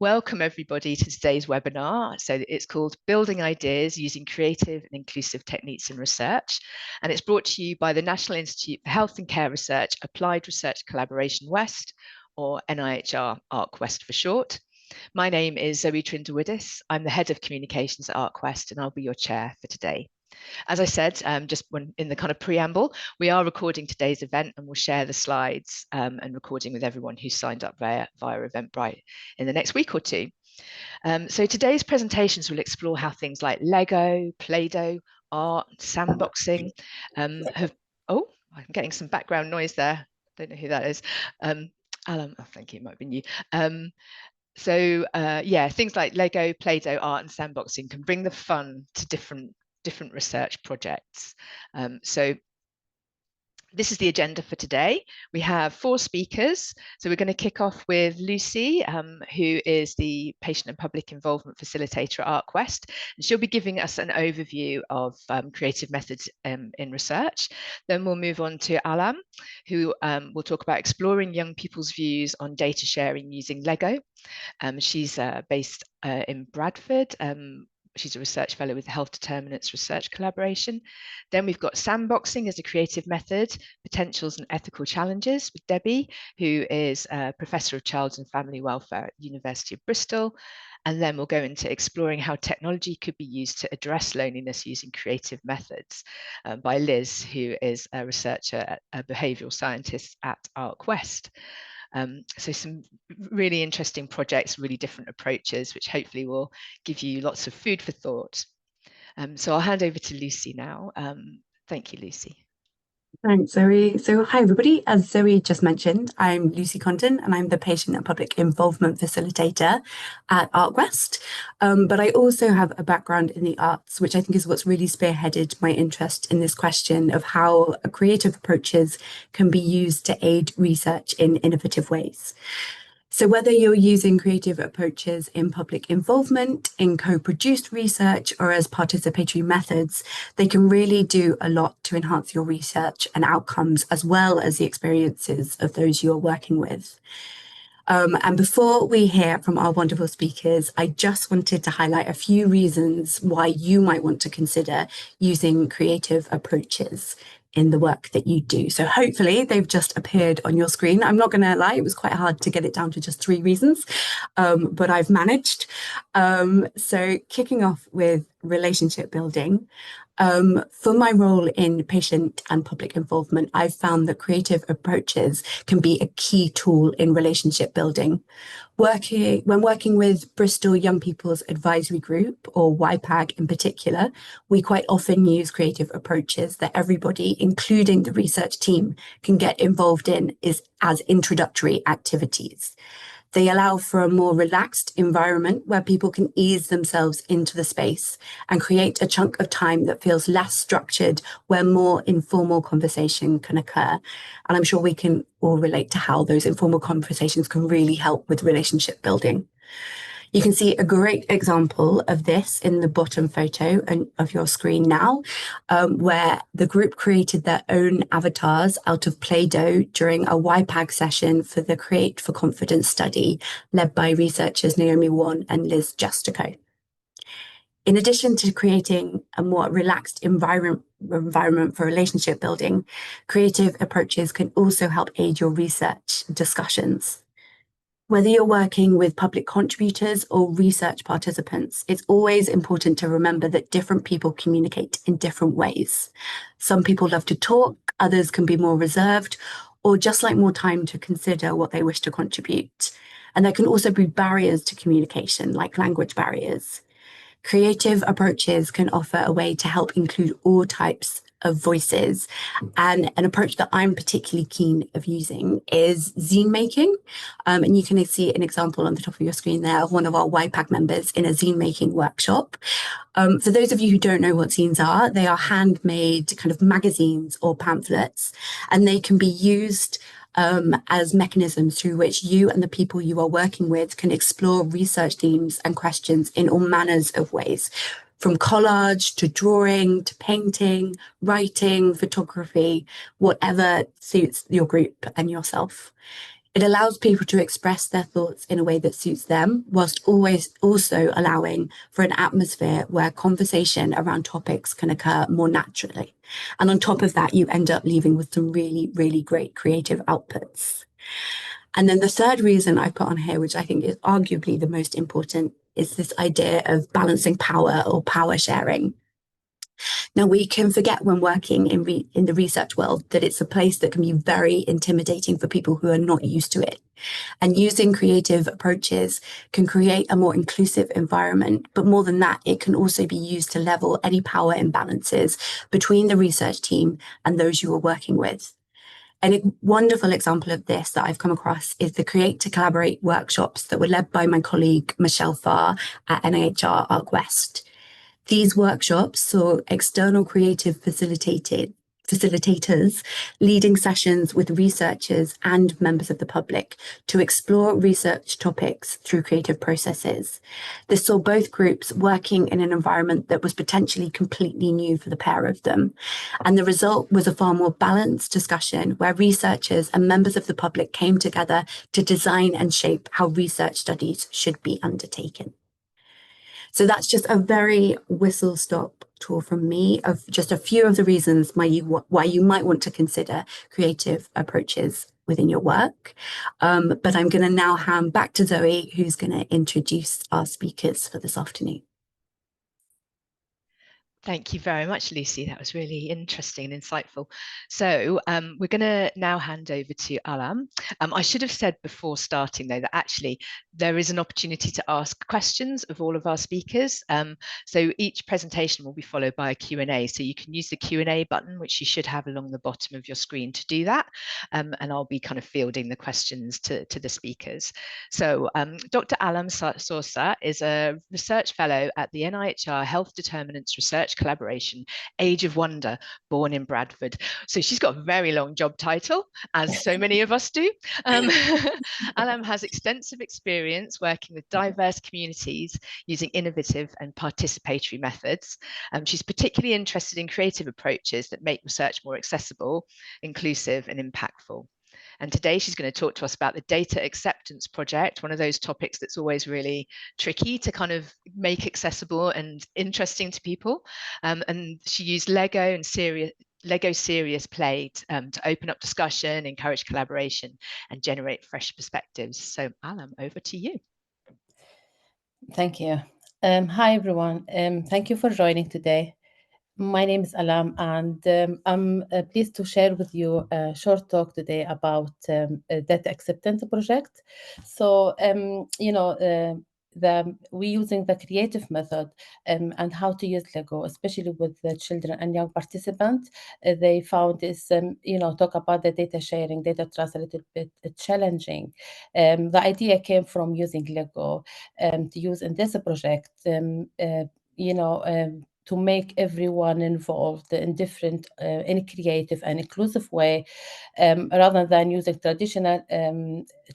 Welcome everybody to today's webinar. So it's called Building Ideas Using Creative and Inclusive Techniques in Research. And it's brought to you by the National Institute for Health and Care Research, Applied Research Collaboration West, or NIHR, ARC West for short. My name is Zoe Trindawidis. I'm the Head of Communications at ARC West, and I'll be your chair for today. As I said, just in the kind of preamble, we are recording today's event and we'll share the slides and recording with everyone who's signed up via Eventbrite in the next week or two. So today's presentations will explore how things like Lego, Play-Doh, art, sandboxing oh, I'm getting some background noise there. Don't know who that is. Alan, I think it might be you. Yeah, things like Lego, Play-Doh, art and sandboxing can bring the fun to different research projects. So this is the agenda for today. We have 4 speakers. So we're going to kick off with Lucy, who is the Patient and Public Involvement Facilitator at ARC West. And she'll be giving us an overview of creative methods in research. Then we'll move on to Alam, who will talk about exploring young people's views on data sharing using Lego. She's based in Bradford. She's a research fellow with the Health Determinants Research Collaboration. Then we've got sandboxing as a creative method, potentials and ethical challenges with Debbie, who is a Professor of Child and Family Welfare at the University of Bristol. And then we'll go into exploring how technology could be used to address loneliness using creative methods by Liz, who is a researcher, a behavioural scientist at ARC West. So some really interesting projects, really different approaches, which hopefully will give you lots of food for thought. So I'll hand over to Lucy now. Thank you, Lucy. Thanks, Zoe. So hi, everybody. As Zoe just mentioned, I'm Lucy Condon, and I'm the Patient and Public Involvement Facilitator at ARC West. But I also have a background in the arts, which I think is what's really spearheaded my interest in this question of how creative approaches can be used to aid research in innovative ways. So whether you're using creative approaches in public involvement, in co-produced research, or as participatory methods, they can really do a lot to enhance your research and outcomes, as well as the experiences of those you're working with. And before we hear from our wonderful speakers, I just wanted to highlight a few reasons why you might want to consider using creative approaches in the work that you do. So hopefully they've just appeared on your screen. I'm not going to lie, it was quite hard to get it down to just 3 reasons, but I've managed. So kicking off with relationship building. For my role in patient and public involvement, I've found that creative approaches can be a key tool in relationship building. When working with Bristol Young People's Advisory Group, or YPAG in particular, we quite often use creative approaches that everybody, including the research team, can get involved in as introductory activities. They allow for a more relaxed environment where people can ease themselves into the space and create a chunk of time that feels less structured, where more informal conversation can occur. And I'm sure we can all relate to how those informal conversations can really help with relationship building. You can see a great example of this in the bottom photo of your screen now, where the group created their own avatars out of Play-Doh during a YPAG session for the Create for Confidence study, led by researchers Naomi Wan and Liz Justico. In addition to creating a more relaxed environment for relationship building, creative approaches can also help aid your research discussions. Whether you're working with public contributors or research participants, it's always important to remember that different people communicate in different ways. Some people love to talk, others can be more reserved, or just like more time to consider what they wish to contribute. And there can also be barriers to communication, like language barriers. Creative approaches can offer a way to help include all types of voices. And an approach that I'm particularly keen of using is zine making. And you can see an example on the top of your screen there of one of our YPAG members in a zine making workshop. For those of you who don't know what zines are, they are handmade kind of magazines or pamphlets, and they can be used as mechanisms through which you and the people you are working with can explore research themes and questions in all manners of ways, from collage to drawing to painting, writing, photography, whatever suits your group and yourself. It allows people to express their thoughts in a way that suits them, whilst always also allowing for an atmosphere where conversation around topics can occur more naturally. And on top of that, you end up leaving with some really, really great creative outputs. And then the third reason I put on here, which I think is arguably the most important, is this idea of balancing power or power sharing. Now, we can forget when working in the research world that it's a place that can be very intimidating for people who are not used to it. And using creative approaches can create a more inclusive environment. But more than that, it can also be used to level any power imbalances between the research team and those you are working with. And a wonderful example of this that I've come across is the Create to Collaborate workshops that were led by my colleague Michelle Farr at NIHR Arc West. These workshops saw external creative facilitators leading sessions with researchers and members of the public to explore research topics through creative processes. This saw both groups working in an environment that was potentially completely new for the pair of them. And the result was a far more balanced discussion where researchers and members of the public came together to design and shape how research studies should be undertaken. So that's just a very whistle-stop tour from me of just a few of the reasons why you might want to consider creative approaches within your work. But I'm going to now hand back to Zoe, who's going to introduce our speakers for this afternoon. Thank you very much, Lucy. That was really interesting and insightful. So we're going to now hand over to Alam. I should have said before starting, though, that actually there is an opportunity to ask questions of all of our speakers. So each presentation will be followed by a Q&A. So you can use the Q&A button, which you should have along the bottom of your screen to do that. And I'll be kind of fielding the questions to the speakers. So Dr. Alam Sosa is a research fellow at the NIHR Health Determinants Research Collaboration, Age of Wonder, born in Bradford. So she's got a very long job title, as so many of us do. Alam has extensive experience working with diverse communities using innovative and participatory methods. She's particularly interested in creative approaches that make research more accessible, inclusive, and impactful. And today she's going to talk to us about the Data Acceptance Project, one of those topics that's always really tricky to kind of make accessible and interesting to people. And she used Lego and Serious Play to open up discussion, encourage collaboration, and generate fresh perspectives. So Alam, over to you. Thank you. Hi, everyone. Thank you for joining today. My name is Alam, and I'm pleased to share with you a short talk today about a Data Acceptance Project. So, we're using the creative method and how to use Lego, especially with the children and young participants. They found this, talk about the data sharing, data trust a little bit challenging. The idea came from using Lego to use in this project, to make everyone involved in different, in a creative and inclusive way, rather than using traditional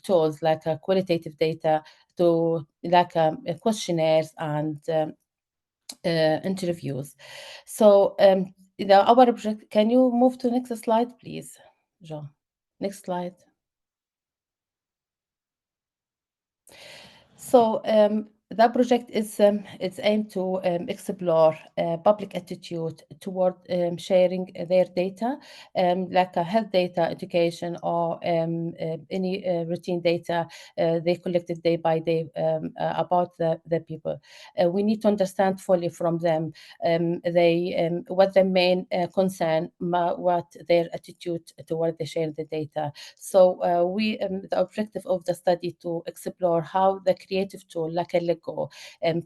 tools like qualitative data to like questionnaires and interviews. So our project, can you move to the next slide, please, Jean? Next slide. So that project is it's aimed to explore public attitude toward sharing their data, like health data, education, or any routine data they collected day by day about the people. We need to understand fully from them what their main concern, what their attitude toward the sharing the data. So the objective of the study to explore how the creative tool like a Lego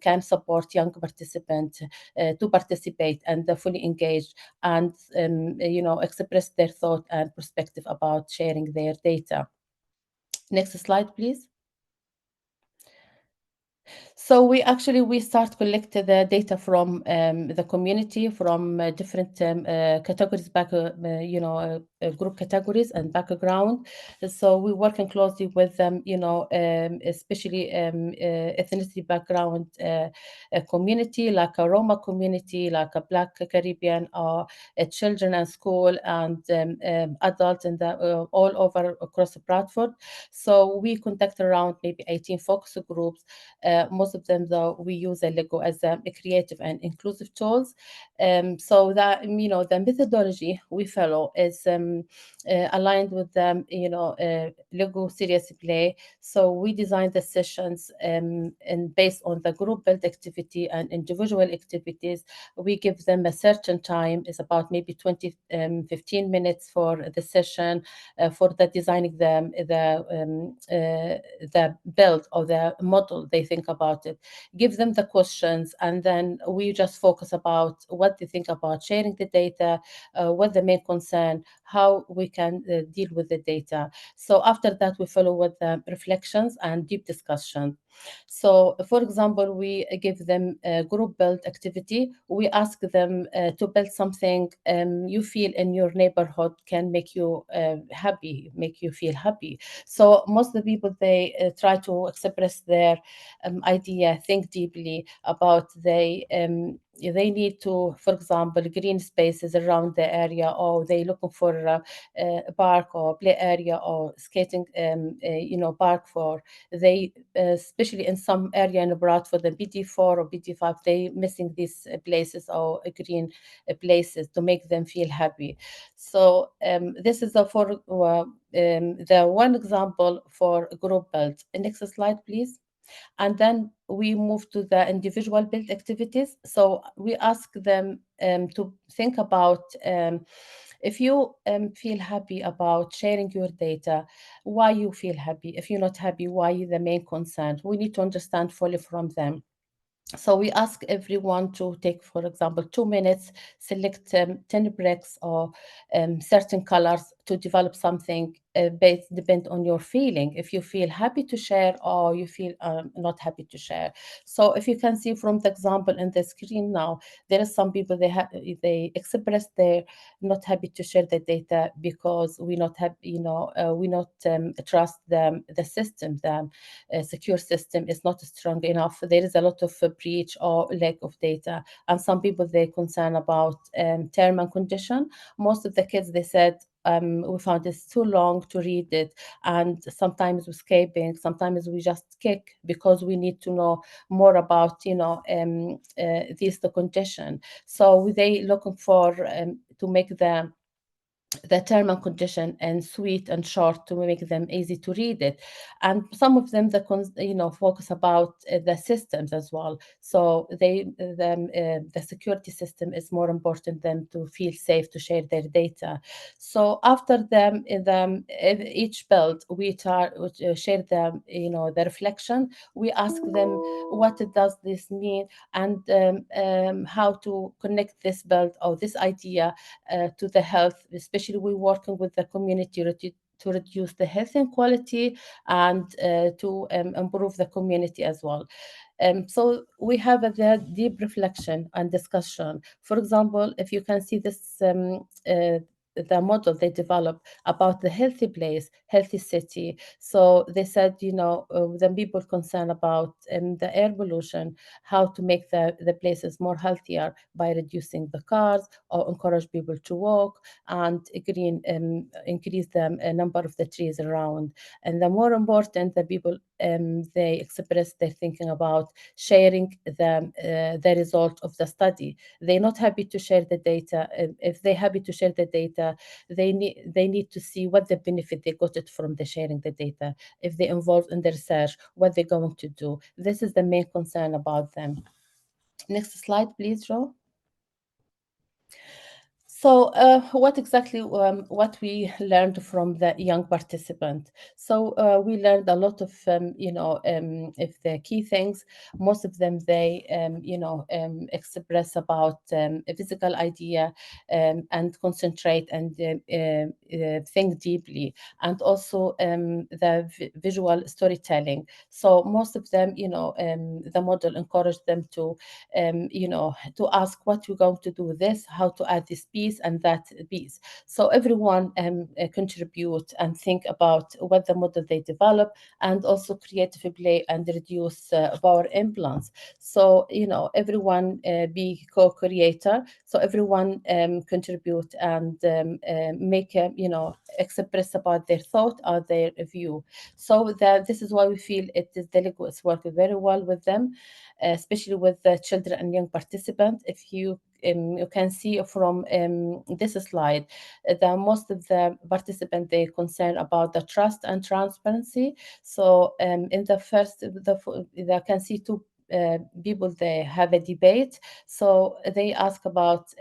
can support young participants to participate and fully engage and express their thought and perspective about sharing their data. Next slide, please. So we start collecting the data from the community, from different categories, group categories and background. So we're working closely with them, especially ethnicity background community, like a Roma community, like a Black Caribbean, or children and school, and adults, and all over across Bradford. So we conduct around maybe 18 focus groups. Most of them, though, we use LEGO as a creative and inclusive tools. So that, the methodology we follow is aligned with the LEGO serious play. So we design the sessions and based on the group build activity and individual activities. We give them a certain time. It's about maybe 15 minutes for the session, for the designing the build or the model. They think about it, give them the questions, and then we just focus about what they think about sharing the data, what the main concern, how we can deal with the data. So after that, we follow with the reflections and deep discussion. So, for example, we give them a group build activity. We ask them to build something you feel in your neighborhood can make you happy, make you feel happy. So most of the people, they try to express their idea, think deeply about they need to, for example, green spaces around the area, or they looking for a park or play area or skating, park for they, especially in some area in Bradford, the BD4 or BD5, they missing these places or green places to make them feel happy. So this is the one example for group build. Next slide, please. And then we move to the individual build activities. So we ask them to think about if you feel happy about sharing your data, why you feel happy. If you're not happy, why the main concern. We need to understand fully from them. So we ask everyone to take, for example, 2 minutes, select 10 bricks or certain colors to develop something based depend on your feeling. If you feel happy to share or you feel not happy to share. So if you can see from the example in the screen now, there are some people they express they're not happy to share the data because we not have we not trust the system, the secure system is not strong enough. There is a lot of breach or lack of data, and some people they concern about term and condition. Most of the kids they said we found it's too long to read it, and sometimes we're escaping, sometimes we just kick because we need to know more about this the condition. So they looking for to make the term and condition and sweet and short to make them easy to read it. And some of them focus about the systems as well. So the security system is more important than to feel safe to share their data. So after each build we share the reflection. We ask them what does this mean, and how to connect this build or this idea to the health, especially we working with the community to reduce the health inequality and to improve the community as well. So we have the deep reflection and discussion. For example, if you can see this the model they developed about the healthy place, healthy city. So they said, the people concerned about the air pollution, how to make the places more healthier by reducing the cars or encourage people to walk and increase the number of the trees around. And the more important, the people they express their thinking about sharing the result of the study. They're not happy to share the data. If they're happy to share the data, they need to see what the benefit they got it from the sharing the data. If they involved in the research, what they're going to do. This is the main concern about them. Next slide, please, Joe. So what exactly what we learned from the young participant? So we learned a lot of if the key things. Most of them they express about a physical idea and concentrate and think deeply, and also the visual storytelling. So most of them, the model encouraged them to to ask what we're going to do with this, how to add this piece and that piece. So everyone contribute and think about what the model they develop, and also creative play and reduce power implants. So everyone be co-creator. So everyone contribute and make express about their thought or their view. So that this is why we feel it is the Lego is working very well with them, especially with the children and young participants. If you can see from this slide, the most of the participants they concern about the trust and transparency. So in the first, they can see two people they have a debate. So they ask about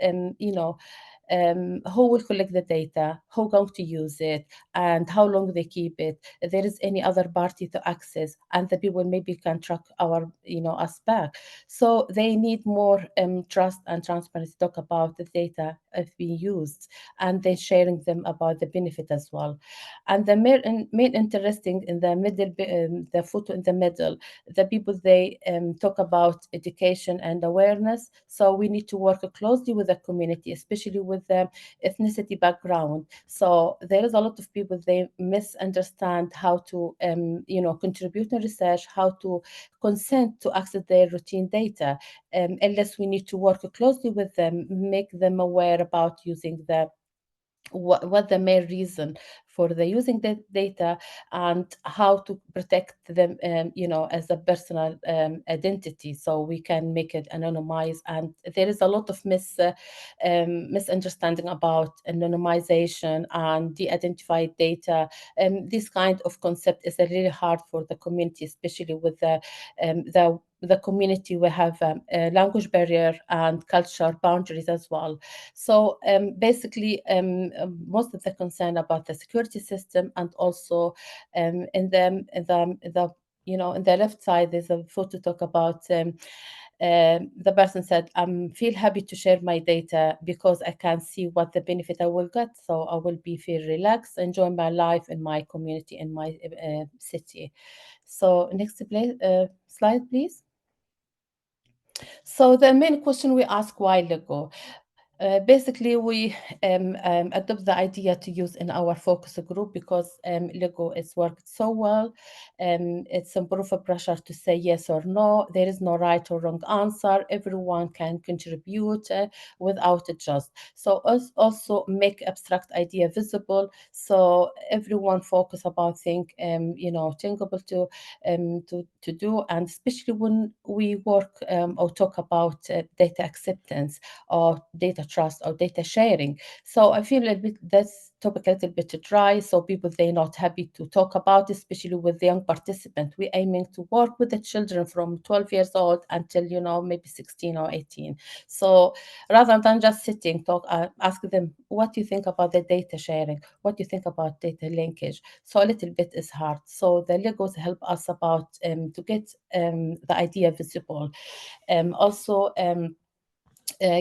who will collect the data, who going to use it, and how long they keep it. If there is any other party to access, and the people maybe can track our, us back. So they need more trust and transparency. Talk about the data if being used, and then sharing them about the benefit as well. And the main interesting in the middle, the photo in the middle, the people they talk about education and awareness. So we need to work closely with the community, especially with the ethnicity background. So there is a lot of people they misunderstand how to contribute in research, how to consent to access their routine data, unless we need to work closely with them, make them aware about using the what the main reason for the using the data, and how to protect them as a personal identity, so we can make it anonymized. And there is a lot of misunderstanding about anonymization and de-identified data. This kind of concept is really hard for the community, especially with the community. We have a language barrier and cultural boundaries as well. So basically, most of the concern about the security system, and also in the left side, there's a photo talk about the person said, "I feel happy to share my data because I can see what the benefit I will get. So I will be feel relaxed, enjoy my life in my community, in my city." So next slide, please. So the main question we ask, why Lego? Basically, we adopt the idea to use in our focus group because Lego is worked so well. It's a proof of pressure to say yes or no. There is no right or wrong answer. Everyone can contribute without a just. So us also make abstract idea visible. So everyone focus about think thinkable to do, and especially when we work or talk about data acceptance or data trust or data sharing. So I feel a bit that's topic a little bit dry, so people they're not happy to talk about, especially with the young participant. We're aiming to work with the children from 12 years old until maybe 16 or 18. So rather than just sitting talk, ask them, what do you think about the data sharing? What do you think about data linkage? So a little bit is hard. So the Legos help us about to get the idea visible. Also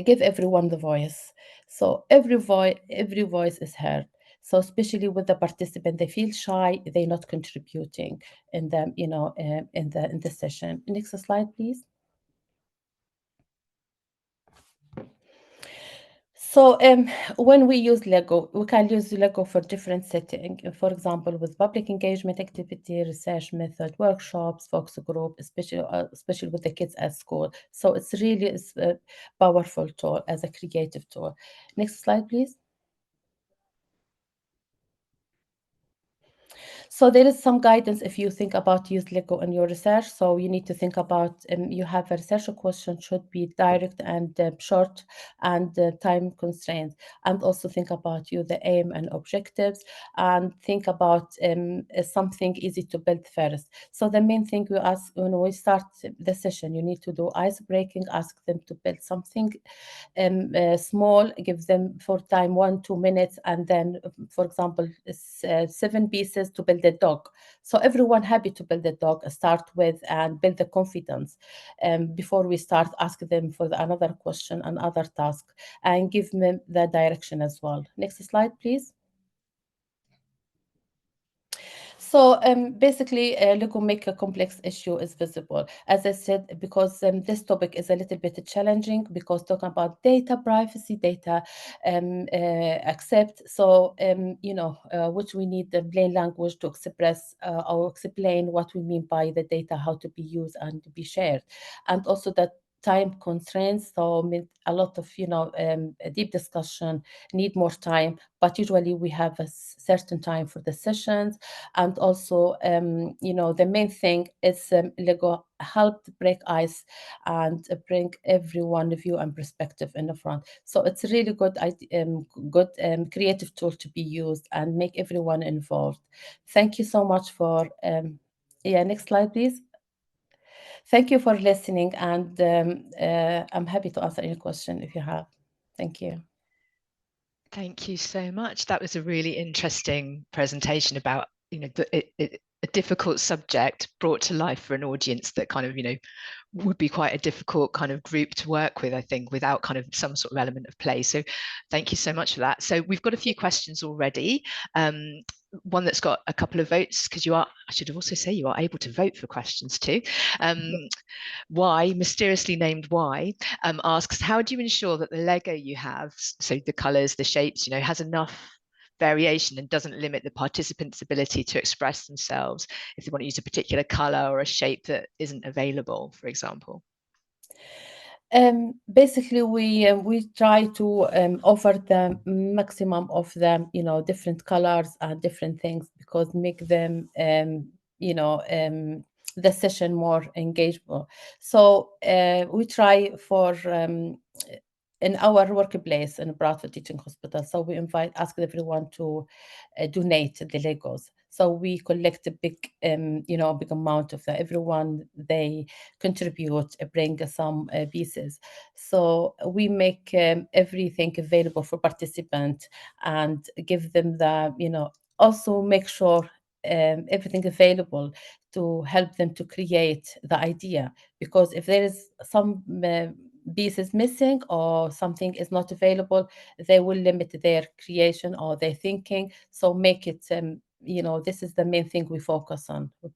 give everyone the voice. So every voice is heard. So especially with the participant, they feel shy, they're not contributing in the in the session. Next slide, please. So when we use Lego, we can use Lego for different settings. For example, with public engagement activity, research method, workshops, focus group, especially with the kids at school. So it's really a powerful tool as a creative tool. Next slide, please. So there is some guidance if you think about use Lego in your research. So you need to think about you have a research question should be direct and short and time constrained, and also think about the aim and objectives, and think about something easy to build first. So the main thing we ask when we start the session, you need to do ice breaking, ask them to build something small, give them for time 1-2 minutes, and then for example 7 pieces to build a dog. So everyone happy to build a dog start with and build the confidence before we start ask them for another question, another task, and give them the direction as well. Next slide please. So basically, Lego make a complex issue is visible. As I said, because this topic is a little bit challenging, because talking about data privacy, data accept, so which we need the plain language to express or explain what we mean by the data, how to be used and to be shared, and also that time constraints. So a lot of a deep discussion need more time, but usually we have a certain time for the sessions. And also the main thing is Lego helped break ice and bring everyone view and perspective in the front. So it's a really good creative tool to be used and make everyone involved. Thank you so much for next slide please. Thank you for listening, and I'm happy to answer any question if you have. Thank you. Thank you so much. That was a really interesting presentation about, a difficult subject brought to life for an audience that kind of, would be quite a difficult kind of group to work with, I think, without kind of some sort of element of play. So thank you so much for that. So we've got a few questions already. One that's got a couple of votes, because I should also say you are able to vote for questions too. Why, mysteriously named Why, asks, how do you ensure that the Lego you have, so the colors, the shapes, has enough variation and doesn't limit the participants' ability to express themselves if they want to use a particular color or a shape that isn't available, for example? Basically, we try to offer the maximum of the different colors and different things, because make them the session more engagable. So we try for in our workplace in Bradford Teaching Hospital. So we ask everyone to donate the Legos. So we collect a big, big amount of that. Everyone, they contribute, bring some pieces. So we make everything available for participants and give them the, also make sure everything available to help them to create the idea. Because if there is some pieces missing or something is not available, they will limit their creation or their thinking. So make it this is the main thing we focus on. We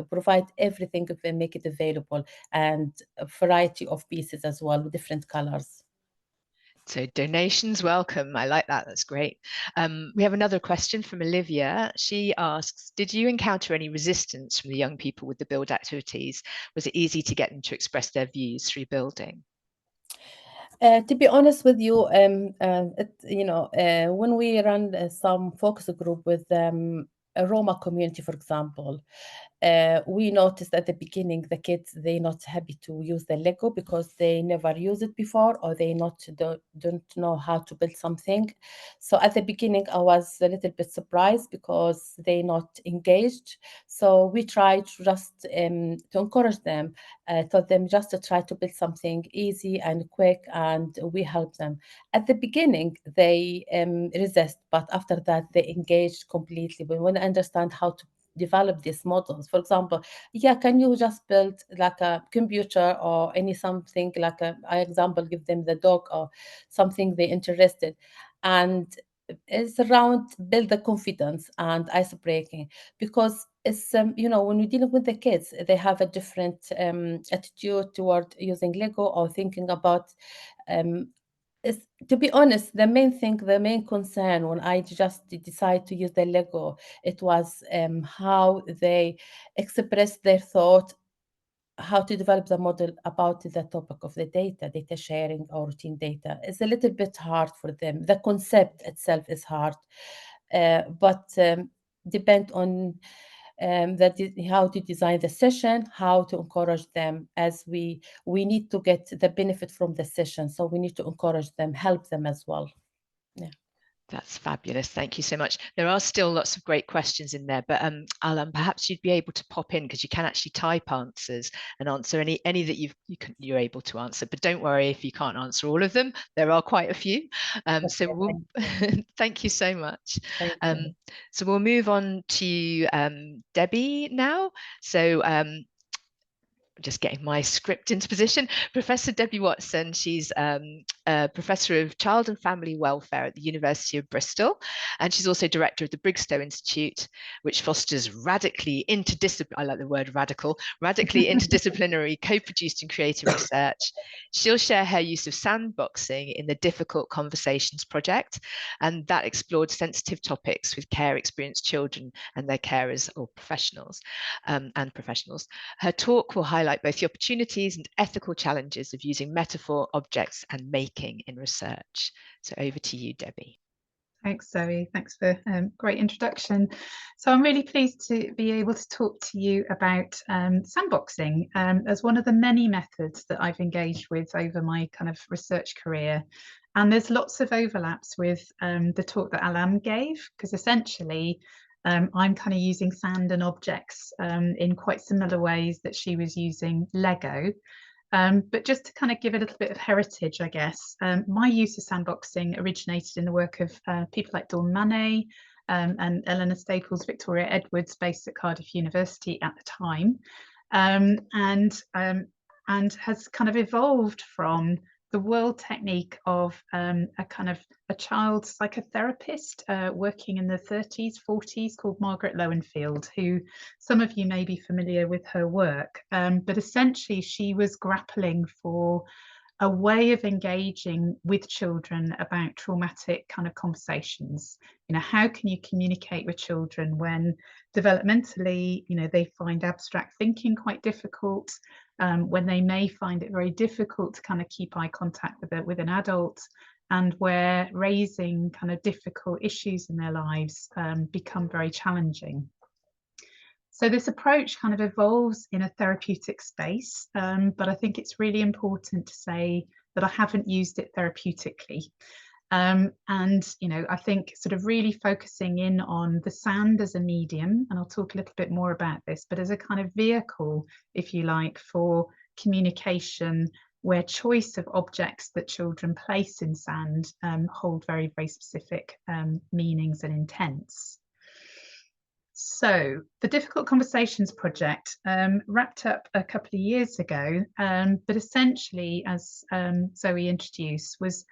provide everything, make it available, and a variety of pieces as well with different colors. So donations welcome. I like that. That's great. We have another question from Olivia. She asks, did you encounter any resistance from the young people with the build activities? Was it easy to get them to express their views through building? To be honest with you, when we run some focus group with a Roma community, for example, we noticed at the beginning the kids, they're not happy to use the Lego because they never used it before, or they don't know how to build something. So at the beginning I was a little bit surprised because they're not engaged. So we tried just to encourage them, told them just to try to build something easy and quick, and we help them. At the beginning they resist, but after that they engaged completely. We want to understand how to develop these models. For example, can you just build like a computer or any something like I example, give them the dog or something they're interested, and it's around build the confidence and ice breaking. Because it's when you're dealing with the kids, they have a different attitude toward using Lego or thinking about to be honest, the main concern when I just decided to use the Lego, it was how they express their thought, how to develop the model about the topic of the data sharing or routine data. It's a little bit hard for them. The concept itself is hard, but depend on how to design the session, how to encourage them, as we need to get the benefit from the session. So we need to encourage them, help them as well. Yeah. That's fabulous. Thank you so much. There are still lots of great questions in there, but Alan, perhaps you'd be able to pop in, because you can actually type answers and answer any that you're able to answer. But don't worry if you can't answer all of them. There are quite a few. So we'll thank you so much. Thank you. So we'll move on to Debbie now. So just getting my script into position. Professor Debbie Watson, she's a professor of child and family welfare at the University of Bristol, and she's also director of the Brigstow Institute, which fosters radically interdisciplinary, I like the word radical, radically interdisciplinary, co-produced and creative research. She'll share her use of sandboxing in the Difficult Conversations project, and that explored sensitive topics with care experienced children and their carers or professionals and professionals. Her talk will highlight both the opportunities and ethical challenges of using metaphor, objects, and making in research. So over to you, Debbie. Thanks, Zoe. Thanks for great introduction. So I'm really pleased to be able to talk to you about sandboxing as one of the many methods that I've engaged with over my kind of research career. And there's lots of overlaps with the talk that Alam gave, because essentially I'm kind of using sand and objects in quite similar ways that she was using Lego. But just to kind of give a little bit of heritage, I guess, my use of sandboxing originated in the work of people like Dawn Manet and Eleanor Staples, Victoria Edwards, based at Cardiff University at the time, and has kind of evolved from the world technique of a child psychotherapist working in the 30s, 40s called Margaret Lowenfield, who some of you may be familiar with her work. But essentially she was grappling for a way of engaging with children about traumatic kind of conversations. You know, how can you communicate with children when developmentally, you know, they find abstract thinking quite difficult, when they may find it very difficult to kind of keep eye contact with an adult, and where raising kind of difficult issues in their lives become very challenging. So this approach kind of evolves in a therapeutic space, but I think it's really important to say that I haven't used it therapeutically. And, you know, I think sort of really focusing in on the sand as a medium, and I'll talk a little bit more about this, but as a kind of vehicle, if you like, for communication, where choice of objects that children place in sand hold very, very specific meanings and intents. So the Difficult Conversations project wrapped up a couple of years ago, but essentially, as Zoe introduced, was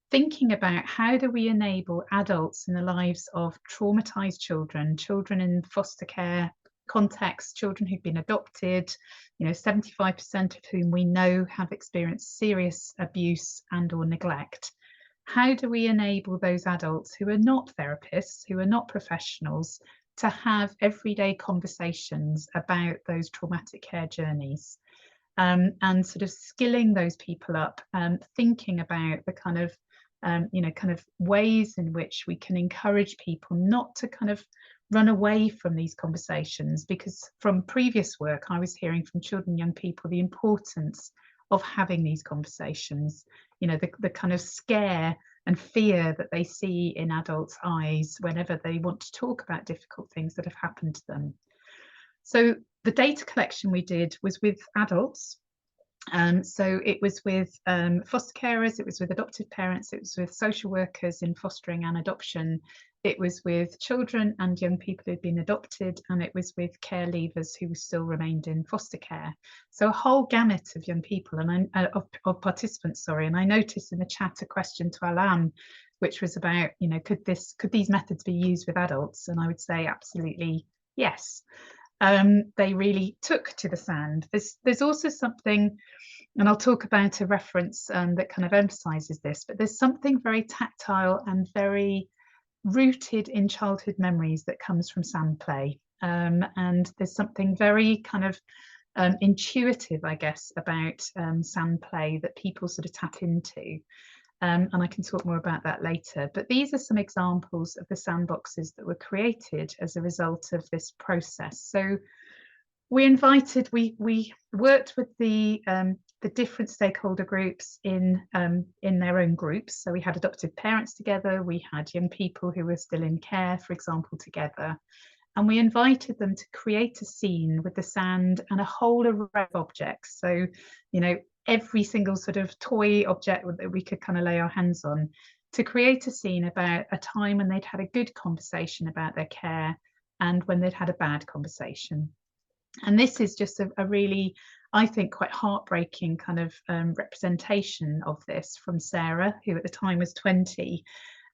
thinking about how do we enable adults in the lives of traumatized children, children in foster care context, children who've been adopted, you know, 75% of whom we know have experienced serious abuse and or neglect. How do we enable those adults who are not therapists, who are not professionals, to have everyday conversations about those traumatic care journeys, and sort of skilling those people up, thinking about the kind of you know, kind of ways in which we can encourage people not to kind of run away from these conversations, because from previous work I was hearing from children and young people the importance of having these conversations, you know, the kind of scare and fear that they see in adults' eyes whenever they want to talk about difficult things that have happened to them. So the data collection we did was with adults. So it was with foster carers, it was with adoptive parents, it was with social workers in fostering and adoption, it was with children and young people who'd been adopted, and it was with care leavers who still remained in foster care. So a whole gamut of young people and of participants, sorry. And I noticed in the chat a question to Alam, which was about, you know, could these methods be used with adults? And I would say absolutely yes. They really took to the sand. There's also something, and I'll talk about a reference that kind of emphasizes this, but there's something very tactile and very rooted in childhood memories that comes from sand play. And there's something very kind of intuitive, I guess, about sand play that people sort of tap into. And I can talk more about that later. But these are some examples of the sandboxes that were created as a result of this process. So we worked with the different stakeholder groups in their own groups. So we had adoptive parents together, we had young people who were still in care, for example, together. And we invited them to create a scene with the sand and a whole array of objects. So, you know, every single sort of toy object that we could kind of lay our hands on, to create a scene about a time when they'd had a good conversation about their care and when they'd had a bad conversation. And this is just a really, I think, quite heartbreaking kind of representation of this from Sarah, who at the time was 20.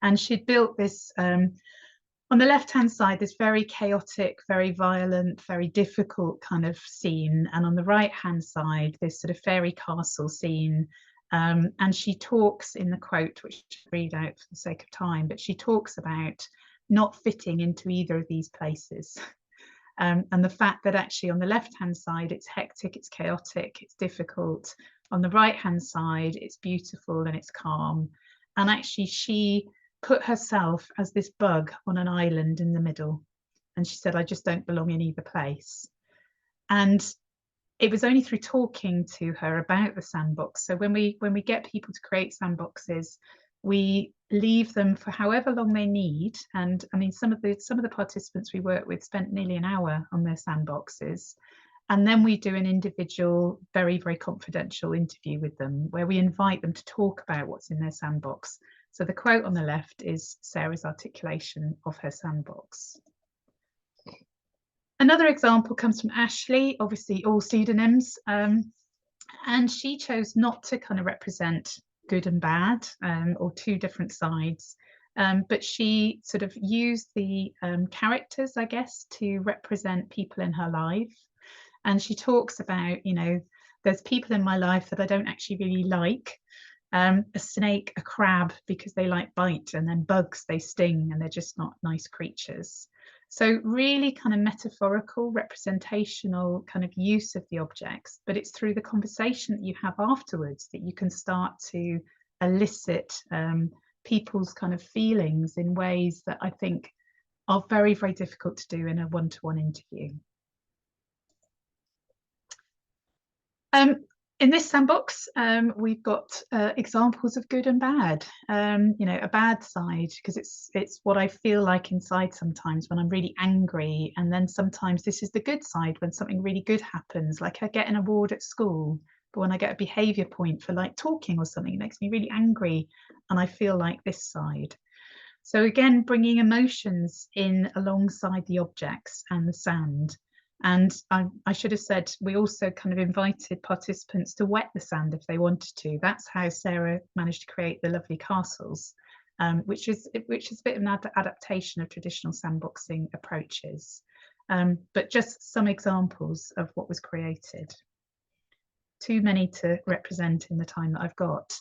And she'd built this, on the left-hand side, this very chaotic, very violent, very difficult kind of scene. And on the right-hand side, this sort of fairy castle scene. And she talks in the quote, which I'll read out for the sake of time, but she talks about not fitting into either of these places. And the fact that actually on the left-hand side, it's hectic, it's chaotic, it's difficult. On the right-hand side, it's beautiful and it's calm. And actually she put herself as this bug on an island in the middle. And she said, I just don't belong in either place. And it was only through talking to her about the sandbox. So when we get people to create sandboxes, we leave them for however long they need. And I mean, some of the participants we work with spent nearly an hour on their sandboxes. And then we do an individual, very, very confidential interview with them, where we invite them to talk about what's in their sandbox. So the quote on the left is Sarah's articulation of her sandbox. Another example comes from Ashley, obviously all pseudonyms. And she chose not to kind of represent good and bad, or two different sides. But she sort of used the characters, I guess, to represent people in her life. And she talks about, you know, there's people in my life that I don't actually really like. A snake, a crab, because they like bite, and then bugs, they sting, and they're just not nice creatures. So really kind of metaphorical, representational kind of use of the objects, but it's through the conversation that you have afterwards that you can start to elicit people's kind of feelings in ways that I think are very, very difficult to do in a one-to-one interview. In this sandbox, we've got examples of good and bad. You know, a bad side, because it's what I feel like inside sometimes when I'm really angry, and then sometimes this is the good side when something really good happens, like I get an award at school, but when I get a behaviour point for like talking or something, it makes me really angry, and I feel like this side. So again, bringing emotions in alongside the objects and the sand. And I should have said, we also kind of invited participants to wet the sand if they wanted to. That's how Sarah managed to create the lovely castles, which is a bit of an adaptation of traditional sandboxing approaches. But just some examples of what was created. Too many to represent in the time that I've got.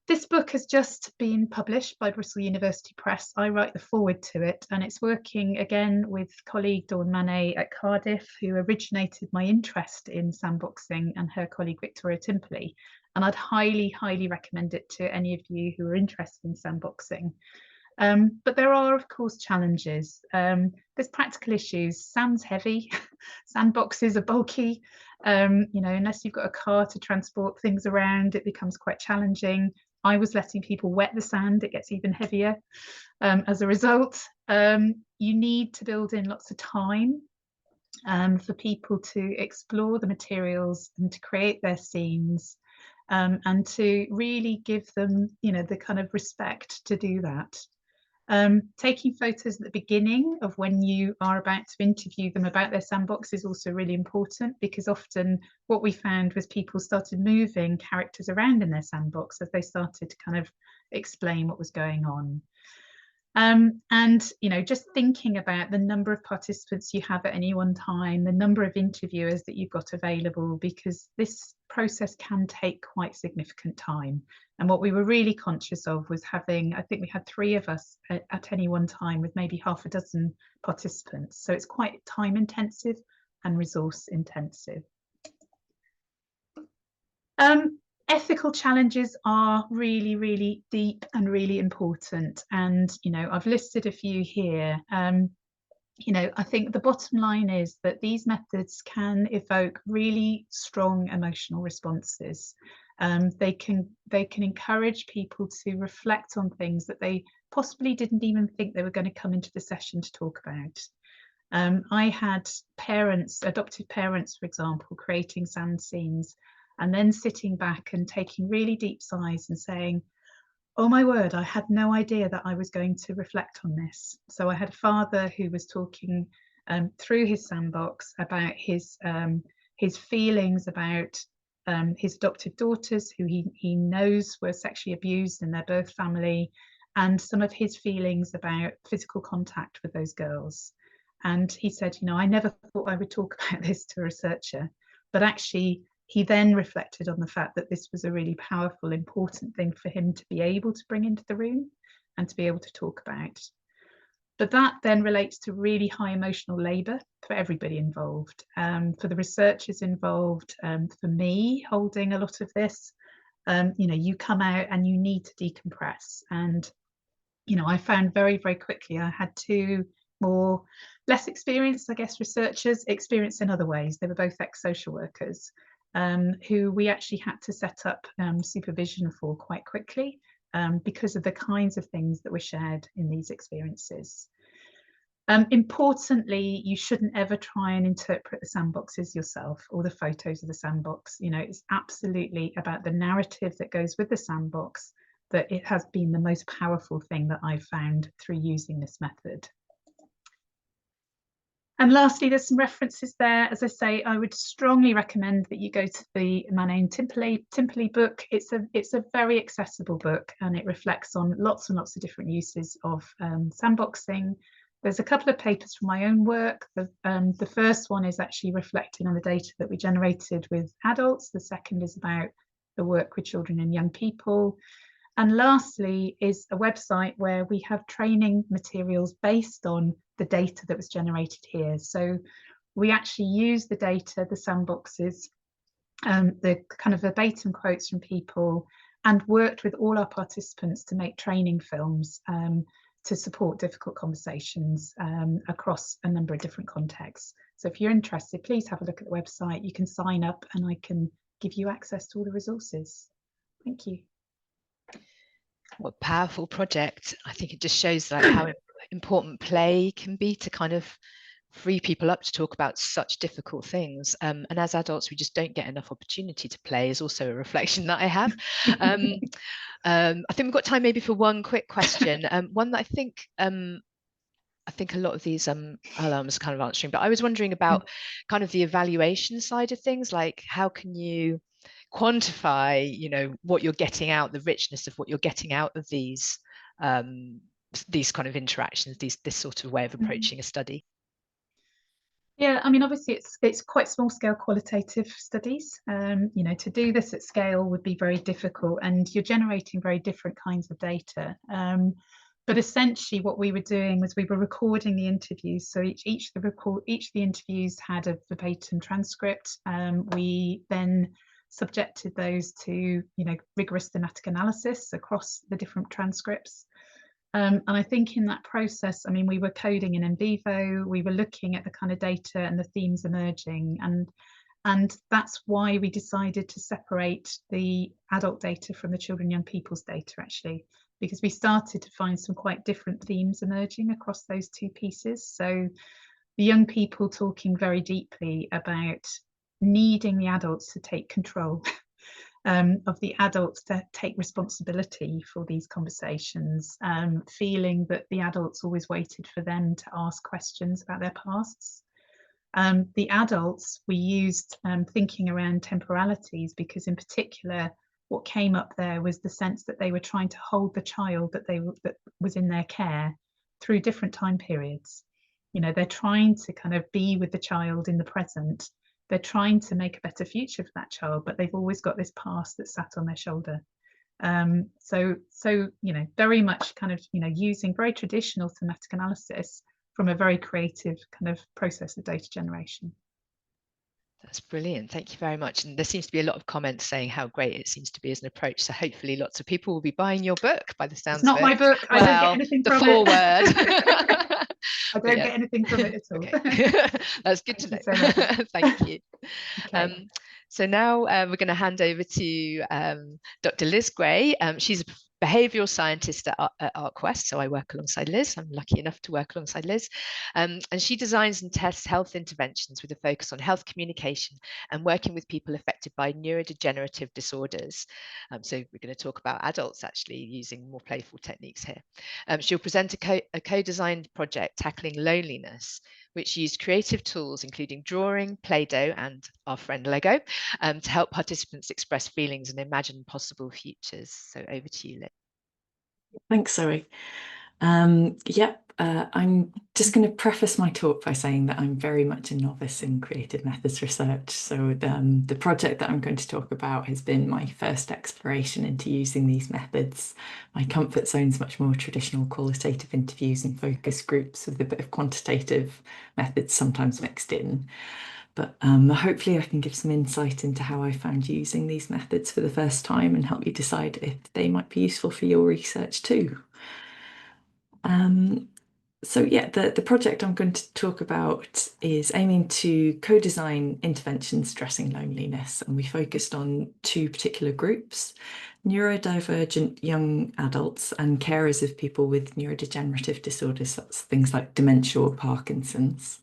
This book has just been published by Bristol University Press. I write the foreword to it, and it's working again with colleague Dawn Manet at Cardiff, who originated my interest in sandboxing, and her colleague Victoria Timperley. And I'd highly, highly recommend it to any of you who are interested in sandboxing. But there are, of course, challenges. There's practical issues. Sand's heavy, sandboxes are bulky. You know, unless you've got a car to transport things around, it becomes quite challenging. I was letting people wet the sand, it gets even heavier. As a result, you need to build in lots of time for people to explore the materials and to create their scenes, and to really give them, you know, the kind of respect to do that. Taking photos at the beginning of when you are about to interview them about their sandbox is also really important, because often what we found was people started moving characters around in their sandbox as they started to kind of explain what was going on. And, you know, just thinking about the number of participants you have at any one time, the number of interviewers that you've got available, because this process can take quite significant time. And what we were really conscious of was having, I think we had 3 of us at any one time with maybe half a dozen participants. So it's quite time intensive and resource intensive. Ethical challenges are really, really deep and really important. And, you know, I've listed a few here. You know, I think the bottom line is that these methods can evoke really strong emotional responses. They can encourage people to reflect on things that they possibly didn't even think they were going to come into the session to talk about. I had parents, adoptive parents, for example, creating sand scenes and then sitting back and taking really deep sighs and saying, oh my word, I had no idea that I was going to reflect on this. So I had a father who was talking through his sandbox about his feelings about his adoptive daughters, who he knows were sexually abused in their birth family, and some of his feelings about physical contact with those girls. And he said, you know, I never thought I would talk about this to a researcher, but actually he then reflected on the fact that this was a really powerful, important thing for him to be able to bring into the room and to be able to talk about. But that then relates to really high emotional labour for everybody involved, for the researchers involved, for me holding a lot of this. You know, you come out and you need to decompress. And, you know, I found very, very quickly I had two less experienced, I guess, researchers, experienced in other ways. They were both ex-social workers, who we actually had to set up supervision for quite quickly because of the kinds of things that were shared in these experiences. Importantly, you shouldn't ever try and interpret the sandboxes yourself or the photos of the sandbox. You know, it's absolutely about the narrative that goes with the sandbox that it has been the most powerful thing that I've found through using this method. And lastly, there's some references there. As I say, I would strongly recommend that you go to the Manon Timperley book. It's a very accessible book, and it reflects on lots and lots of different uses of sandboxing. There's a couple of papers from my own work. The first one is actually reflecting on the data that we generated with adults. The second is about the work with children and young people. And lastly is a website where we have training materials based on the data that was generated here. So we actually use the data, the sandboxes, the kind of verbatim quotes from people, and worked with all our participants to make training films to support difficult conversations across a number of different contexts. So if you're interested, please have a look at the website. You can sign up and I can give you access to all the resources. Thank you. What a powerful project. I think it just shows like how important play can be to kind of free people up to talk about such difficult things. And as adults, we just don't get enough opportunity to play is also a reflection that I have. I think we've got time maybe for one quick question. One that I think a lot of these alarms kind of answering, but I was wondering about kind of the evaluation side of things, like how can you quantify, you know, what you're getting out, the richness of what you're getting out of these kind of interactions, this sort of way of approaching a study? Yeah, I mean, obviously it's quite small scale qualitative studies. You know, to do this at scale would be very difficult, and you're generating very different kinds of data. But essentially what we were doing was we were recording the interviews. So each of the interviews had a verbatim transcript. We then subjected those to, you know, rigorous thematic analysis across the different transcripts. And I think in that process, I mean, we were coding in vivo, we were looking at the kind of data and the themes emerging, and that's why we decided to separate the adult data from the children and young people's data, actually, because we started to find some quite different themes emerging across those two pieces. So the young people talking very deeply about needing the adults to take control of the adults to take responsibility for these conversations, feeling that the adults always waited for them to ask questions about their pasts. The adults, we used thinking around temporalities, because in particular what came up there was the sense that they were trying to hold the child that was in their care through different time periods. You know, they're trying to kind of be with the child in the present. They're trying to make a better future for that child, but they've always got this past that's sat on their shoulder. So you know, very much kind of, you know, using very traditional thematic analysis from a very creative kind of process of data generation. That's brilliant. Thank you very much. And there seems to be a lot of comments saying how great it seems to be as an approach. So hopefully lots of people will be buying your book by the sounds It's not of it. my book. I don't get anything the from foreword. it. I don't Yeah. get anything from it at all. Okay. That's good to know. Thank you so much. Thank you. Okay. So now we're going to hand over to Dr. Liz Gray. She's a behavioural scientist at ArtQuest, so I work alongside Liz. I'm lucky enough to work alongside Liz. And she designs and tests health interventions with a focus on health communication and working with people affected by neurodegenerative disorders. So we're going to talk about adults actually using more playful techniques here. She'll present a co-designed project tackling loneliness, which used creative tools including drawing, Play-Doh and our friend Lego to help participants express feelings and imagine possible futures. So over to you, Liz. Thanks, Zoe. I'm just going to preface my talk by saying that I'm very much a novice in creative methods research. So the project that I'm going to talk about has been my first exploration into using these methods. My comfort zone is much more traditional qualitative interviews and focus groups with a bit of quantitative methods sometimes mixed in. But hopefully I can give some insight into how I found using these methods for the first time and help you decide if they might be useful for your research too. The project I'm going to talk about is aiming to co-design interventions addressing loneliness, and we focused on two particular groups: neurodivergent young adults and carers of people with neurodegenerative disorders. That's things like dementia or Parkinson's.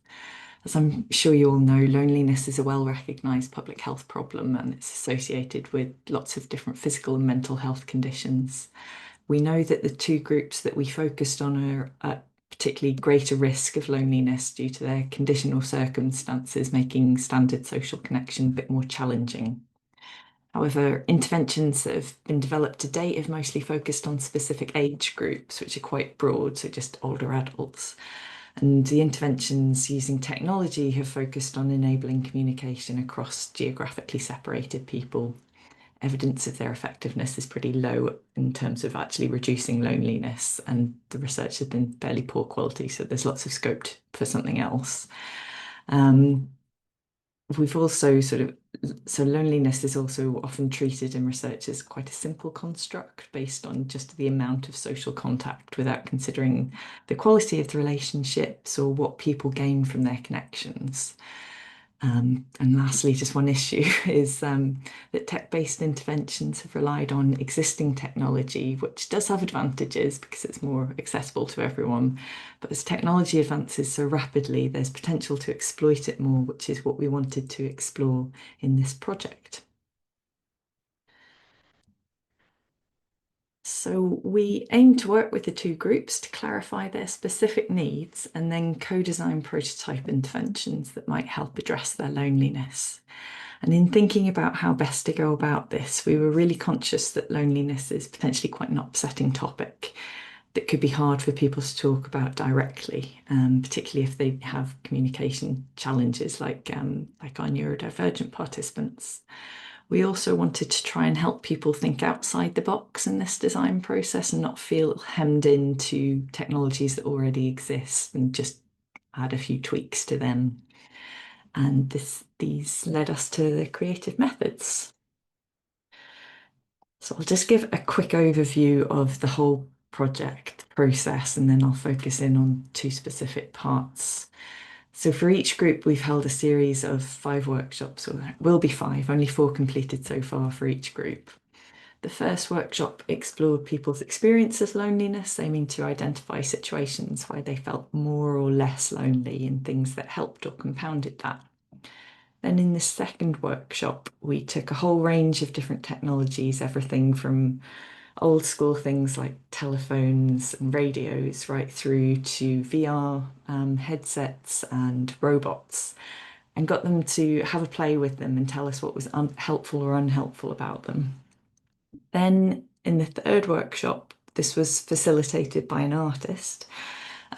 As I'm sure you all know, loneliness is a well-recognised public health problem, and it's associated with lots of different physical and mental health conditions. We know that the two groups that we focused on are at particularly greater risk of loneliness due to their conditional circumstances, making standard social connection a bit more challenging. However, interventions that have been developed to date have mostly focused on specific age groups, which are quite broad, so just older adults. And the interventions using technology have focused on enabling communication across geographically separated people. Evidence of their effectiveness is pretty low in terms of actually reducing loneliness, and the research has been fairly poor quality, so there's lots of scope for something else. We've also so loneliness is also often treated in research as quite a simple construct based on just the amount of social contact without considering the quality of the relationships or what people gain from their connections. And lastly, just one issue is that tech-based interventions have relied on existing technology, which does have advantages because it's more accessible to everyone. But as technology advances so rapidly, there's potential to exploit it more, which is what we wanted to explore in this project. So we aim to work with the two groups to clarify their specific needs and then co-design prototype interventions that might help address their loneliness. And in thinking about how best to go about this, we were really conscious that loneliness is potentially quite an upsetting topic that could be hard for people to talk about directly, particularly if they have communication challenges like our neurodivergent participants. We also wanted to try and help people think outside the box in this design process and not feel hemmed into technologies that already exist and just add a few tweaks to them. And these led us to the creative methods. So I'll just give a quick overview of the whole project process, and then I'll focus in on two specific parts. So for each group, we've held a series of 5 workshops, or there will be 5, only 4 completed so far for each group. The first workshop explored people's experience of loneliness, aiming to identify situations where they felt more or less lonely and things that helped or compounded that. Then in the second workshop, we took a whole range of different technologies, everything from old school things like telephones and radios right through to VR headsets and robots, and got them to have a play with them and tell us what was helpful or unhelpful about them. Then in the third workshop, this was facilitated by an artist,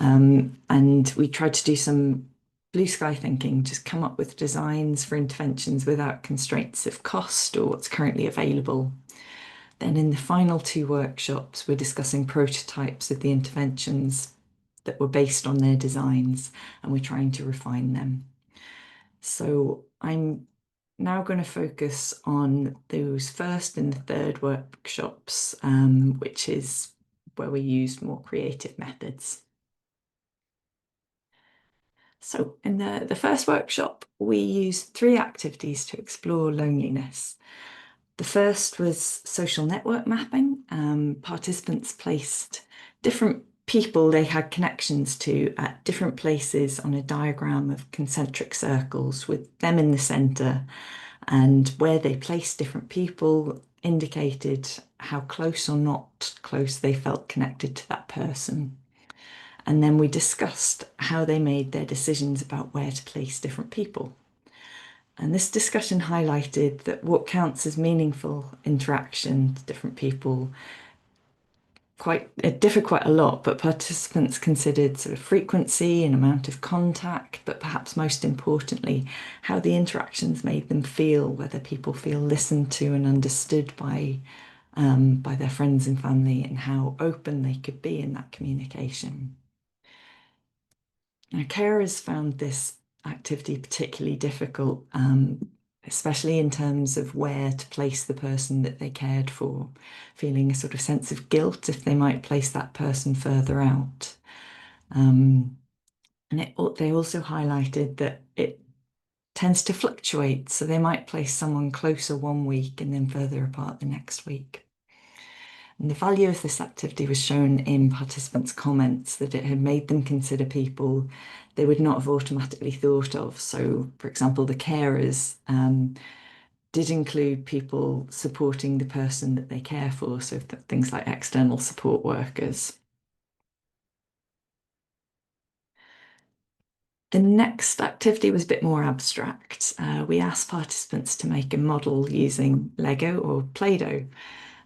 and we tried to do some blue sky thinking, just come up with designs for interventions without constraints of cost or what's currently available. Then in the final 2 workshops, we're discussing prototypes of the interventions that were based on their designs, and we're trying to refine them. So I'm now going to focus on those first and the third workshops, which is where we used more creative methods. So in the first workshop, we used 3 activities to explore loneliness. The first was social network mapping. Participants placed different people they had connections to at different places on a diagram of concentric circles with them in the centre, and where they placed different people indicated how close or not close they felt connected to that person. And then we discussed how they made their decisions about where to place different people. And this discussion highlighted that what counts as meaningful interaction to different people differ quite a lot, but participants considered sort of frequency and amount of contact, but perhaps most importantly, how the interactions made them feel, whether people feel listened to and understood by their friends and family, and how open they could be in that communication. Now, carers found this activity particularly difficult, especially in terms of where to place the person that they cared for, feeling a sort of sense of guilt if they might place that person further out. And they also highlighted that it tends to fluctuate, so they might place someone closer one week and then further apart the next week. And the value of this activity was shown in participants' comments, that it had made them consider people they would not have automatically thought of. So, for example, the carers did include people supporting the person that they care for, so things like external support workers. The next activity was a bit more abstract. We asked participants to make a model using Lego or Play-Doh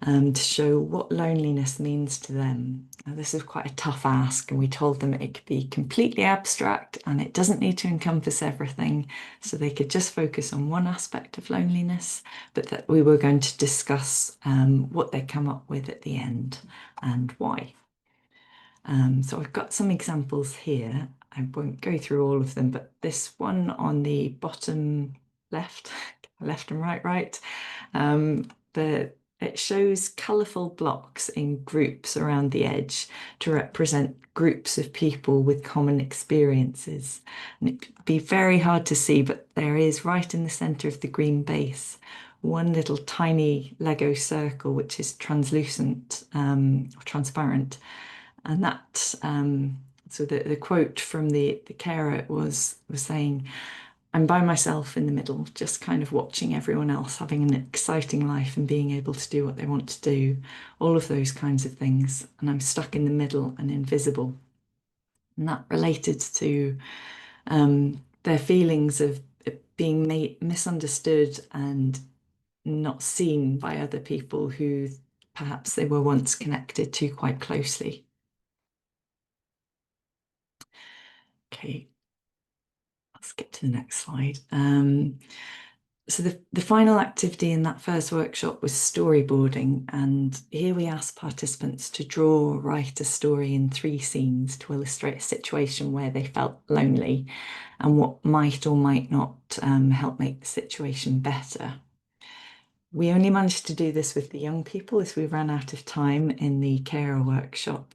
to show what loneliness means to them. Now, this is quite a tough ask, and we told them it could be completely abstract and it doesn't need to encompass everything, so they could just focus on one aspect of loneliness, but that we were going to discuss what they come up with at the end and why. So I've got some examples here. I won't go through all of them, but this one on the bottom left, left and right, it shows colourful blocks in groups around the edge to represent groups of people with common experiences. And it'd be very hard to see, but there is right in the centre of the green base one little tiny Lego circle which is translucent or transparent. And that, so the quote from the carer was saying, "I'm by myself in the middle, just kind of watching everyone else having an exciting life and being able to do what they want to do, all of those kinds of things. And I'm stuck in the middle and invisible." And that related to their feelings of being misunderstood and not seen by other people who perhaps they were once connected to quite closely. Okay, I'll skip to the next slide. So the final activity in that first workshop was storyboarding, and here we asked participants to draw or write a story in 3 scenes to illustrate a situation where they felt lonely and what might or might not help make the situation better. We only managed to do this with the young people as we ran out of time in the carer workshop.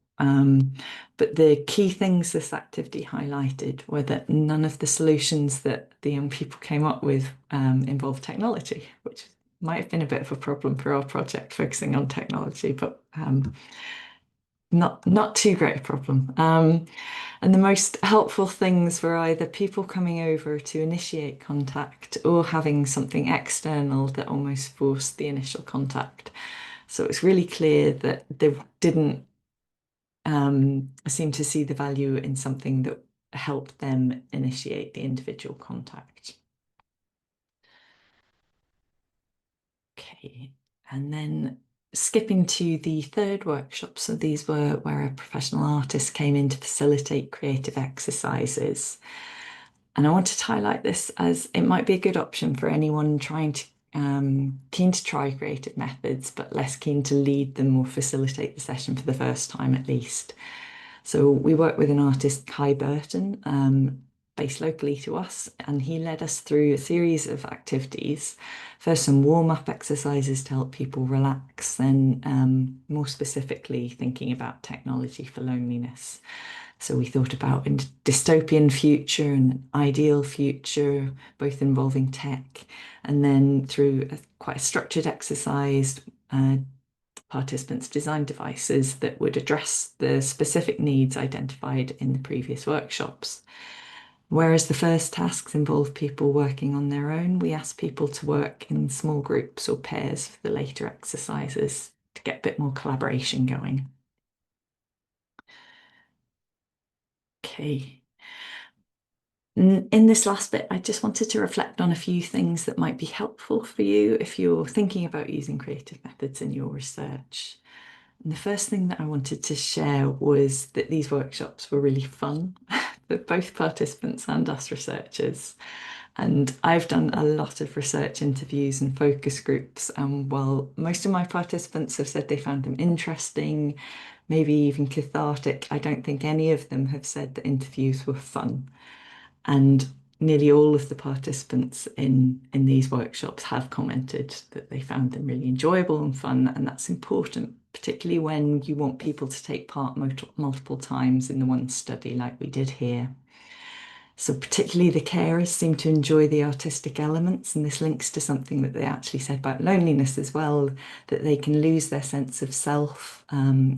But the key things this activity highlighted were that none of the solutions that the young people came up with involved technology, which might have been a bit of a problem for our project, focusing on technology, but not too great a problem. And the most helpful things were either people coming over to initiate contact or having something external that almost forced the initial contact. So it was really clear that they didn't seem to see the value in something that helped them initiate the individual contact. Okay, and then skipping to the third workshop. So these were where a professional artist came in to facilitate creative exercises. And I wanted to highlight this as it might be a good option for anyone trying to keen to try creative methods, but less keen to lead them or facilitate the session for the first time at least. So we worked with an artist, Kai Burton, based locally to us, and he led us through a series of activities. First, some warm-up exercises to help people relax, then more specifically thinking about technology for loneliness. So we thought about a dystopian future and an ideal future, both involving tech, and then through quite a structured exercise, participants designed devices that would address the specific needs identified in the previous workshops. Whereas the first tasks involved people working on their own, we asked people to work in small groups or pairs for the later exercises to get a bit more collaboration going. Okay. In this last bit, I just wanted to reflect on a few things that might be helpful for you if you're thinking about using creative methods in your research. And the first thing that I wanted to share was that these workshops were really fun for both participants and us researchers. And I've done a lot of research interviews and focus groups, and while most of my participants have said they found them interesting, maybe even cathartic, I don't think any of them have said that interviews were fun. And nearly all of the participants in these workshops have commented that they found them really enjoyable and fun, and that's important, particularly when you want people to take part multiple times in the one study like we did here. So particularly the carers seem to enjoy the artistic elements, and this links to something that they actually said about loneliness as well, that they can lose their sense of self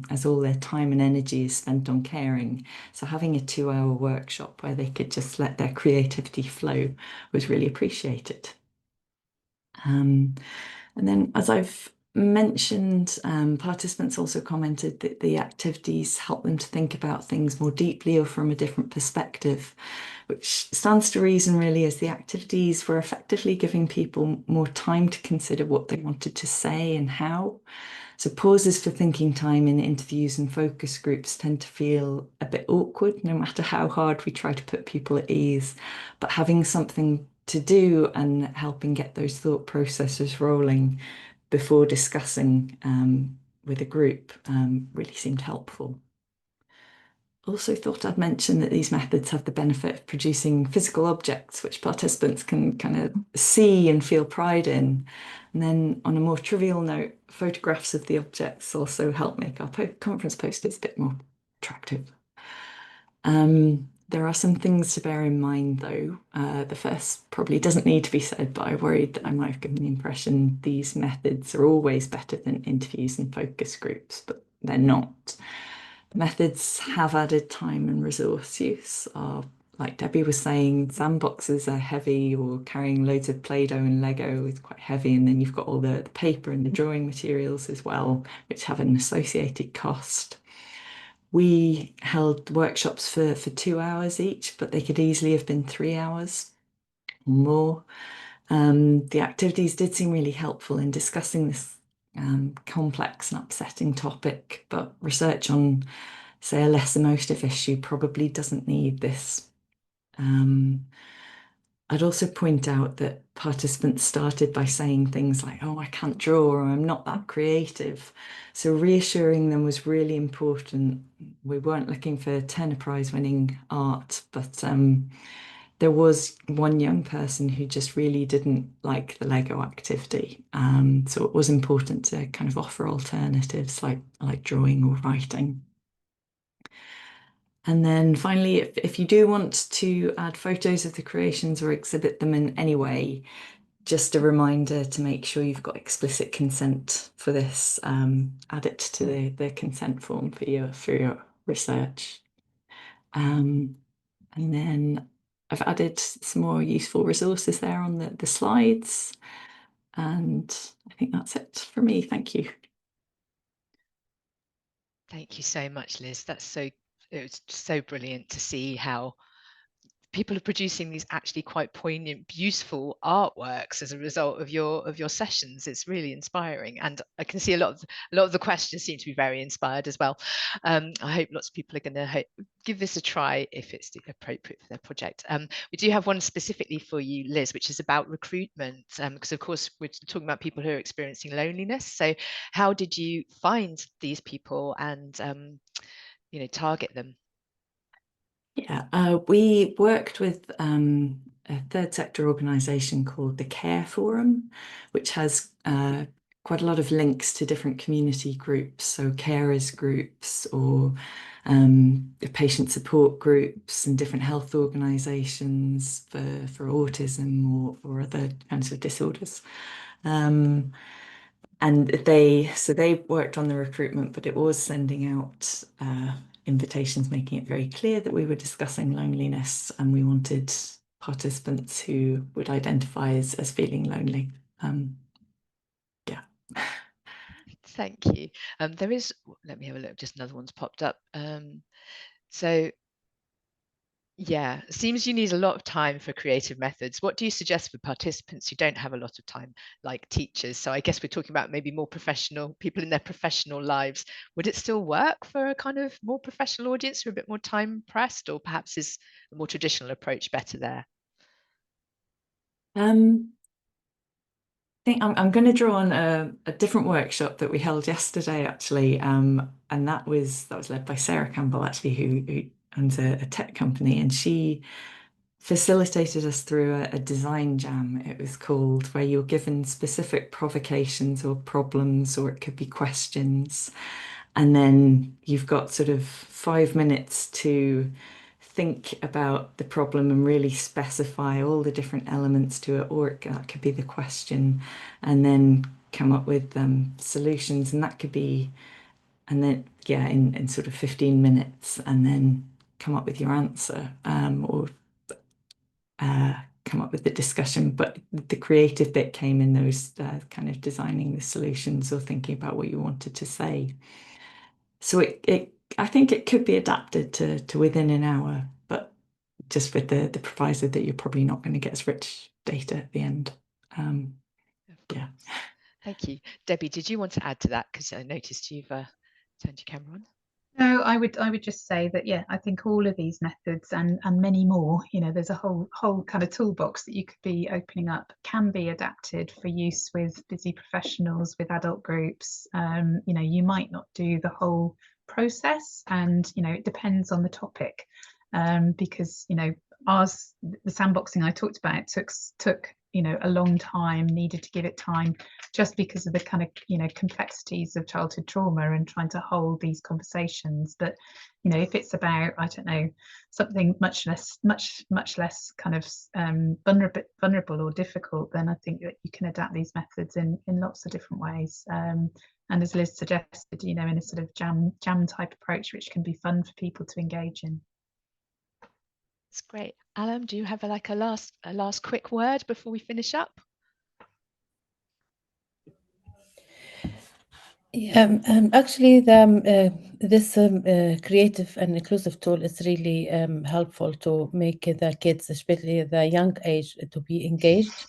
as all their time and energy is spent on caring. So having a 2-hour workshop where they could just let their creativity flow was really appreciated. And then, as I've mentioned, participants also commented that the activities help them to think about things more deeply or from a different perspective, which stands to reason really as the activities were effectively giving people more time to consider what they wanted to say and how. So pauses for thinking time in interviews and focus groups tend to feel a bit awkward, no matter how hard we try to put people at ease. But having something to do and helping get those thought processes rolling before discussing with a group really seemed helpful. Also thought I'd mention that these methods have the benefit of producing physical objects which participants can kind of see and feel pride in. And then on a more trivial note, photographs of the objects also help make our conference posters a bit more attractive. There are some things to bear in mind though. The first probably doesn't need to be said, but I worried that I might have given the impression these methods are always better than interviews and focus groups, but they're not. Methods have added time and resource use. Like Debbie was saying, sandboxes are heavy, or carrying loads of Play-Doh and LEGO is quite heavy, and then you've got all the paper and the drawing materials as well, which have an associated cost. We held workshops for 2 hours each, but they could easily have been 3 hours or more. The activities did seem really helpful in discussing this complex and upsetting topic, but research on, say, a less emotive issue probably doesn't need this. I'd also point out that participants started by saying things like, oh, I can't draw, or I'm not that creative. So reassuring them was really important. We weren't looking for Turner Prize winning art, but there was one young person who just really didn't like the Lego activity. So it was important to kind of offer alternatives like drawing or writing. And then finally, if you do want to add photos of the creations or exhibit them in any way, just a reminder to make sure you've got explicit consent for this. Add it to the consent form for your research. And then I've added some more useful resources there on the slides. And I think that's it for me. Thank you. Thank you so much, Liz. It was so brilliant to see how people are producing these actually quite poignant, beautiful artworks as a result of your sessions. It's really inspiring, and I can see a lot of the questions seem to be very inspired as well. I hope lots of people are going to give this a try if it's appropriate for their project. We do have one specifically for you, Liz, which is about recruitment, because of course we're talking about people who are experiencing loneliness. So how did you find these people and target them? Yeah, we worked with a third sector organisation called the Care Forum, which has quite a lot of links to different community groups, so carers groups or patient support groups and different health organisations for autism or other kinds of disorders. And they worked on the recruitment, but it was sending out invitations, making it very clear that we were discussing loneliness and we wanted participants who would identify as feeling lonely. Yeah. Thank you. There is, let me have a look, just another one's popped up. So yeah, it seems you need a lot of time for creative methods. What do you suggest for participants who don't have a lot of time, like teachers? So I guess we're talking about maybe more professional people in their professional lives. Would it still work for a kind of more professional audience who are a bit more time pressed, or perhaps is a more traditional approach better there? I think I'm going to draw on a different workshop that we held yesterday, actually, and that was led by Sarah Campbell, actually, who owns a tech company, and she facilitated us through a design jam, it was called, where you're given specific provocations or problems, or it could be questions, and then you've got sort of 5 minutes to think about the problem and really specify all the different elements to it, or that could be the question, and then come up with solutions, and that could be, and then yeah, in sort of 15 minutes, and then come up with your answer, or come up with the discussion. But the creative bit came in those kind of designing the solutions or thinking about what you wanted to say. So I think it could be adapted to within an hour, but just with the proviso that you're probably not going to get as rich data at the end. Yeah. Thank you. Debbie, did you want to add to that? Because I noticed you've turned your camera on. No, I would just say that, yeah, I think all of these methods and many more, you know, there's a whole kind of toolbox that you could be opening up, can be adapted for use with busy professionals, with adult groups. You know, you might not do the whole process, and you know, it depends on the topic, because you know, the sandboxing I talked about took you know, a long time, needed to give it time, just because of the kind of, you know, complexities of childhood trauma and trying to hold these conversations. But you know, if it's about, I don't know, something much less kind of vulnerable or difficult, then I think that you can adapt these methods in lots of different ways. And as Liz suggested, you know, in a sort of jam type approach, which can be fun for people to engage in. It's great. Alan, do you have like a last quick word before we finish up? Yeah, actually, this creative and inclusive tool is really helpful to make the kids, especially the young age, to be engaged.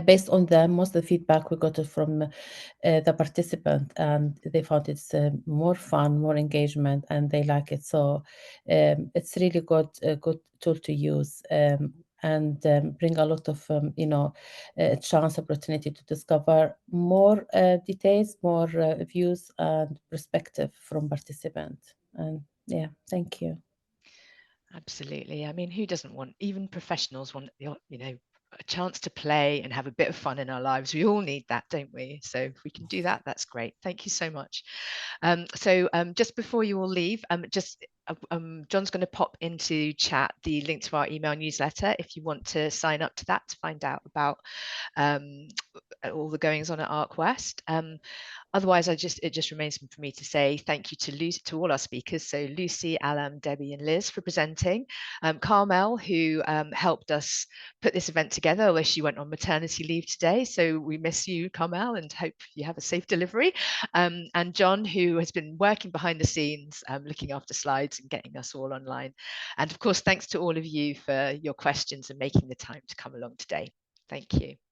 Based on most of the feedback we got from the participant, and they found it's more fun, more engagement, and they like it. So it's really good tool to use, and bring a lot of you know, chance, opportunity to discover more details, more views and perspective from participants. And yeah, thank you. Absolutely. I mean, who doesn't want, even professionals want, you know, a chance to play and have a bit of fun in our lives. We all need that, don't we? So if we can do that, that's great. Thank you so much. Just before you all leave, John's going to pop into chat the link to our email newsletter if you want to sign up to that to find out about all the goings on at Arc West. Otherwise, it just remains for me to say thank you to all our speakers. So Lucy, Alam, Debbie and Liz for presenting. Carmel, who helped us put this event together, although she went on maternity leave today. So we miss you, Carmel, and hope you have a safe delivery. And John, who has been working behind the scenes, looking after slides and getting us all online. And of course, thanks to all of you for your questions and making the time to come along today. Thank you.